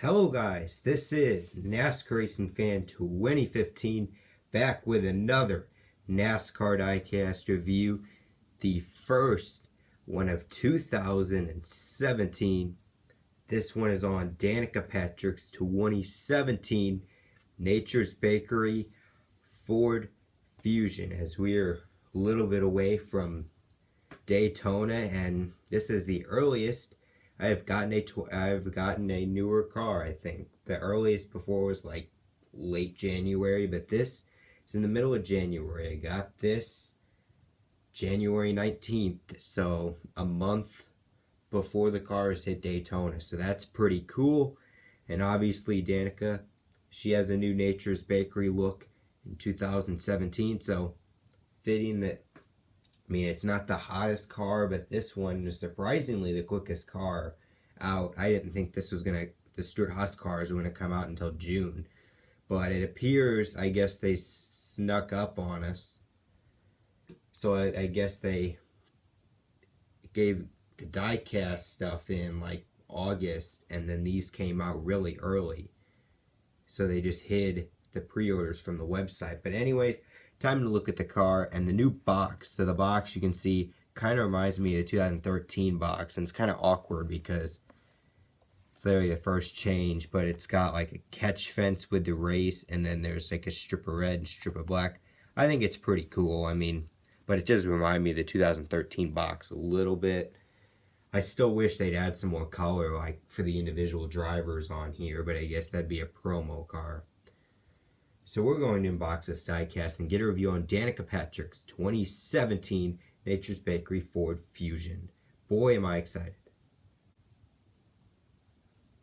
Hello guys, this is NASCAR Racing Fan 2015 back with another NASCAR DieCast review, the first one of 2017. This one is on Danica Patrick's 2017 Nature's Bakery Ford Fusion, as we are a little bit away from Daytona, and this is the earliest I've gotten a newer car. I think the earliest before was like late January, but this is in the middle of January. I got this January 19th, so a month before the cars hit Daytona. So that's pretty cool. And obviously Danica, she has a new Nature's Bakery look in 2017, so fitting that. I mean, it's not the hottest car, but this one is surprisingly the quickest car out. I didn't think the Stewart-Haas cars were going to come out until June. But it appears, I guess they snuck up on us. So I guess they gave the diecast stuff in like August, and then these came out really early. So they just hid the pre-orders from the website. But anyways, time to look at the car and the new box. So the box, you can see, kind of reminds me of the 2013 box, and it's kind of awkward because it's literally the first change, but it's got like a catch fence with the race, and then there's like a strip of red and strip of black. I think it's pretty cool. I mean, but it does remind me of the 2013 box a little bit. I still wish they'd add some more color like for the individual drivers on here, but I guess that'd be a promo car. So we're going to unbox this diecast and get a review on Danica Patrick's 2017 Nature's Bakery Ford Fusion. Boy, am I excited.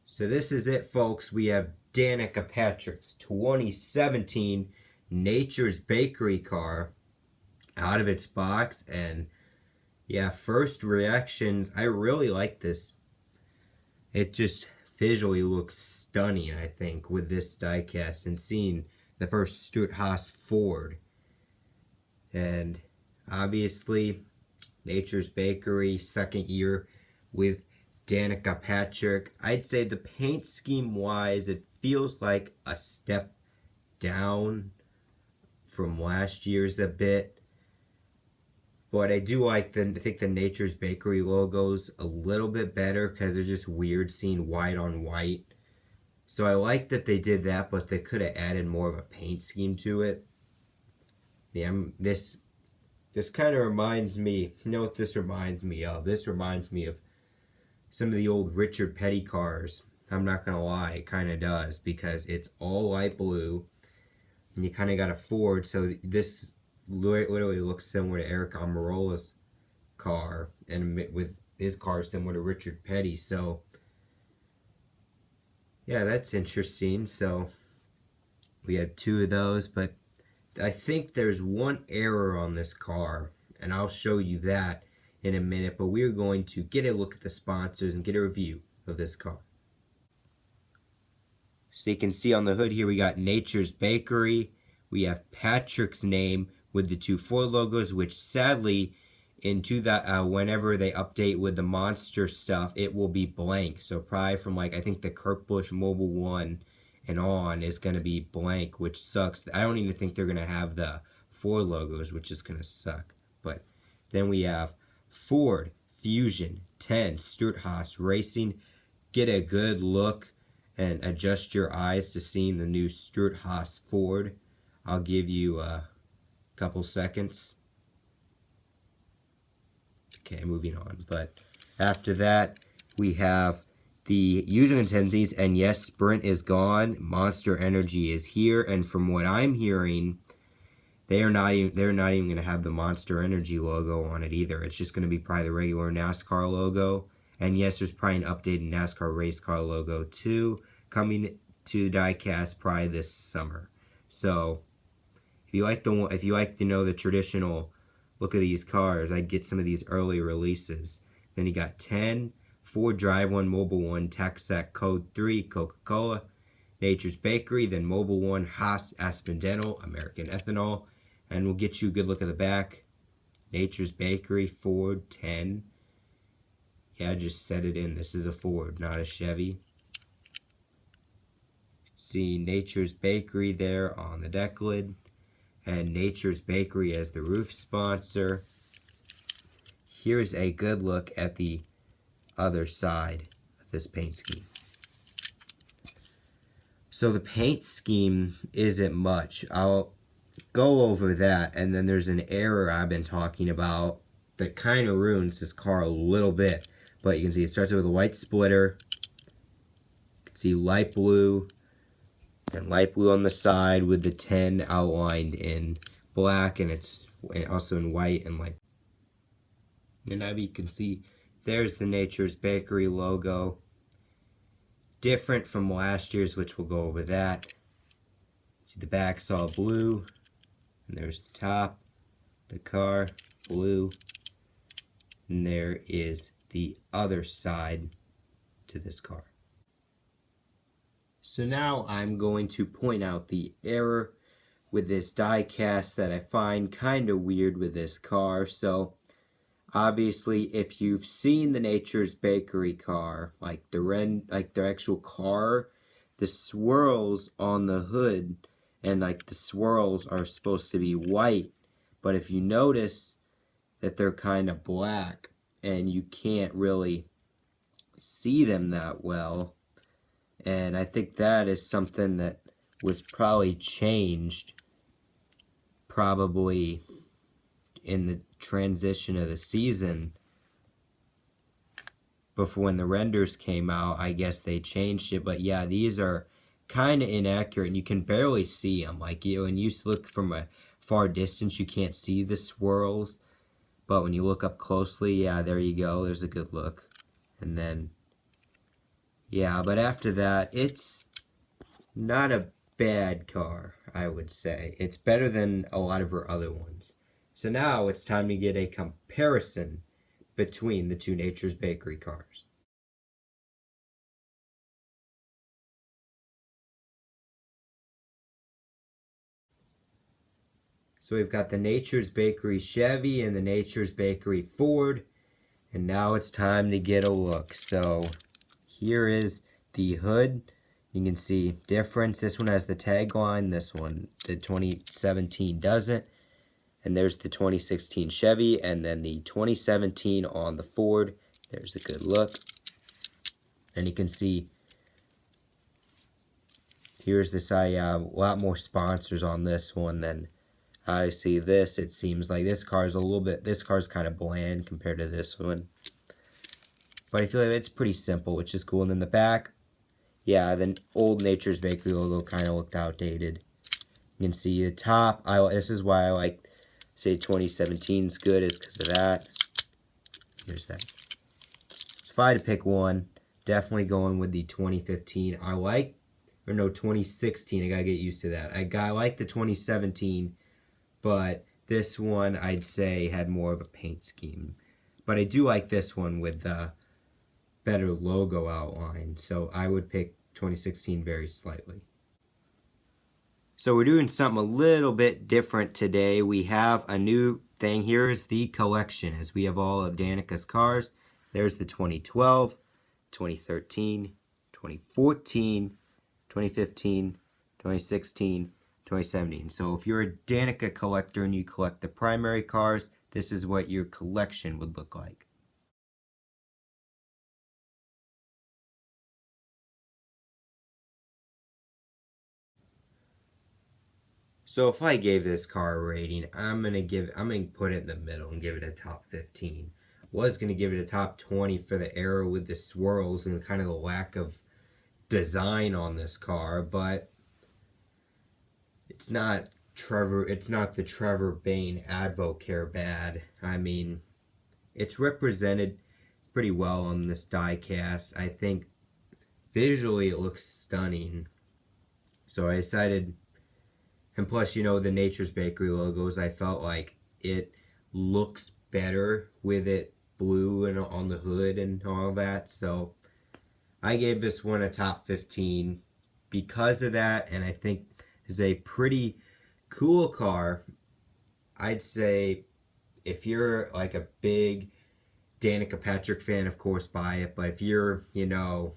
So this is it, folks. We have Danica Patrick's 2017 Nature's Bakery car out of its box. And yeah, first reactions, I really like this. It just visually looks stunning, I think, with this diecast, and seeing the first Stewart-Haas Ford. And obviously Nature's Bakery, second year with Danica Patrick. I'd say the paint scheme wise, it feels like a step down from last year's a bit. But I do like I think the Nature's Bakery logo's a little bit better because they're just weird seeing white on white. So I like that they did that, but they could have added more of a paint scheme to it. Yeah, this kind of reminds me, you know what this reminds me of? This reminds me of some of the old Richard Petty cars. I'm not going to lie, it kind of does, because it's all light blue, and you kind of got a Ford, so this literally looks similar to Eric Almirola's car, and with his car similar to Richard Petty, so yeah, that's interesting. So we have two of those, but I think there's one error on this car, and I'll show you that in a minute. But we're going to get a look at the sponsors and get a review of this car. So you can see on the hood here, we got Nature's Bakery. We have Patrick's name with the two Ford logos, which sadly, whenever they update with the Monster stuff, it will be blank. So probably from like, I think the Kurt Busch Mobile 1 and on is going to be blank, which sucks. I don't even think they're going to have the Ford logos, which is going to suck. But then we have Ford Fusion 10 Stewart-Haas Racing. Get a good look and adjust your eyes to seeing the new Stewart-Haas Ford. I'll give you a couple seconds. Okay, moving on. But after that, we have the user intensities, and yes, Sprint is gone. Monster Energy is here, and from what I'm hearing, they're not even going to have the Monster Energy logo on it either. It's just going to be probably the regular NASCAR logo. And yes, there's probably an updated NASCAR race car logo too coming to the diecast probably this summer. So if you like to know the traditional look at these cars, I'd get some of these early releases. Then you got 10, Ford Drive 1, Mobile 1, Texac Code 3, Coca-Cola, Nature's Bakery, then Mobile 1, Haas, Aspen Dental, American Ethanol, and we'll get you a good look at the back. Nature's Bakery, Ford, 10. Yeah, I just set it in. This is a Ford, not a Chevy. See Nature's Bakery there on the deck lid, and Nature's Bakery as the roof sponsor. Here's a good look at the other side of this paint scheme. So the paint scheme isn't much. I'll go over that, and then there's an error I've been talking about that kind of ruins this car a little bit. But you can see it starts with a white splitter. You can see light blue, and light blue on the side with the 10 outlined in black, and it's also in white and light. And now you can see there's the Nature's Bakery logo. Different from last year's, which we'll go over that. See the back's all blue, and there's the top, the car, blue, and there is the other side to this car. So now I'm going to point out the error with this die cast that I find kind of weird with this car. So obviously, if you've seen the Nature's Bakery car, like the actual car, the swirls on the hood and like the swirls are supposed to be white, but if you notice that they're kind of black and you can't really see them that well, and I think that is something that was probably changed probably in the transition of the season. Before, when the renders came out, I guess they changed it. But yeah, these are kind of inaccurate, and you can barely see them. Like, when you look from a far distance, you can't see the swirls. But when you look up closely, yeah, there you go. There's a good look. And then, yeah, but after that, it's not a bad car, I would say. It's better than a lot of her other ones. So now it's time to get a comparison between the two Nature's Bakery cars. So we've got the Nature's Bakery Chevy and the Nature's Bakery Ford, and now it's time to get a look. So here is the hood. You can see difference. This one has the tagline, this one, the 2017 doesn't. And there's the 2016 Chevy, and then the 2017 on the Ford. There's a good look. And you can see here's this. I a lot more sponsors on this one than I see this. It seems like this car's kind of bland compared to this one. But I feel like it's pretty simple, which is cool. And then the back, yeah, the old Nature's Bakery logo kind of looked outdated. You can see the top. This is why I like say 2017 is good, is because of that. Here's that. So if I had to pick one, definitely going with the 2015. 2016. I gotta get used to that. I like the 2017, but this one I'd say had more of a paint scheme. But I do like this one with the better logo outline. So I would pick 2016 very slightly. So we're doing something a little bit different today. We have a new thing. Here is the collection, as we have all of Danica's cars. There's the 2012, 2013, 2014, 2015, 2016, 2017. So if you're a Danica collector and you collect the primary cars, this is what your collection would look like. So if I gave this car a rating, I'm gonna put it in the middle and give it a top 15. Was gonna give it a top 20 for the error with the swirls and kind of the lack of design on this car, but it's not the Trevor Bayne Advocare bad. I mean, it's represented pretty well on this die cast. I think visually it looks stunning. So I decided, and plus, you know, the Nature's Bakery logos, I felt like it looks better with it blue and on the hood and all that. So I gave this one a top 15 because of that, and I think it's a pretty cool car. I'd say if you're like a big Danica Patrick fan, of course, buy it. But if you're, you know,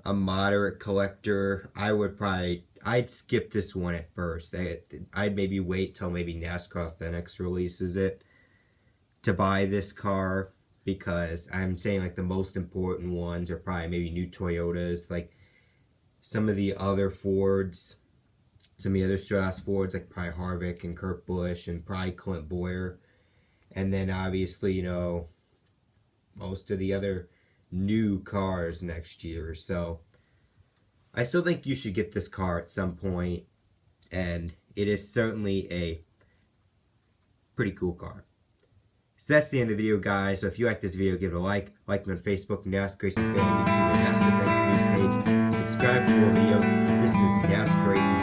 a moderate collector, I'd skip this one at first. I'd maybe wait till maybe NASCAR Authentics releases it to buy this car, because I'm saying like the most important ones are probably maybe new Toyotas, like some of the other Fords, some of the other Stratus Fords, like probably Harvick and Kurt Busch and probably Clint Boyer. And then obviously, most of the other new cars next year. So I still think you should get this car at some point, and it is certainly a pretty cool car. So that's the end of the video, guys. So if you like this video, give it a like me on Facebook, NASCAR Racing Fan, YouTube, and NASCAR Fans News page. Subscribe for more videos. This is NASCAR Racing